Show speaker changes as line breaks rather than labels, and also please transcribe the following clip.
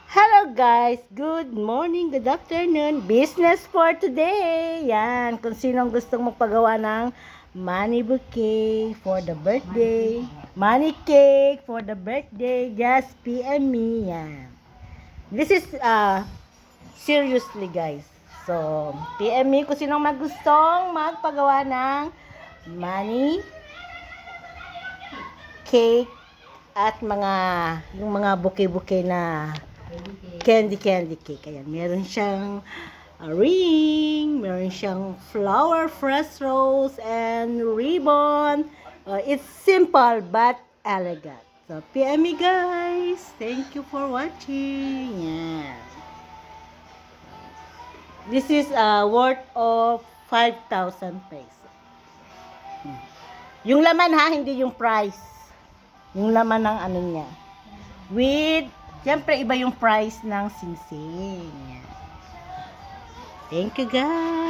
Hello guys! Good morning, good afternoon. Business for today. Yan, kung sinong gustong magpagawa ng money bouquet for the birthday, money cake for the birthday, just PM me. Yan. This is seriously guys. So, PM me kung sinong magustong magpagawa ng money cake at yung mga bouquet-bouquet na candy cake. Ayan, meron siyang ring, meron siyang flower, fresh rose, and ribbon. It's simple but elegant. So, PM me guys. Thank you for watching. Yan. This is worth of 5,000 pesos. Yung laman ha, hindi yung price. Yung laman ng ano niya. With siyempre, iba yung price ng singsing. Thank you, guys.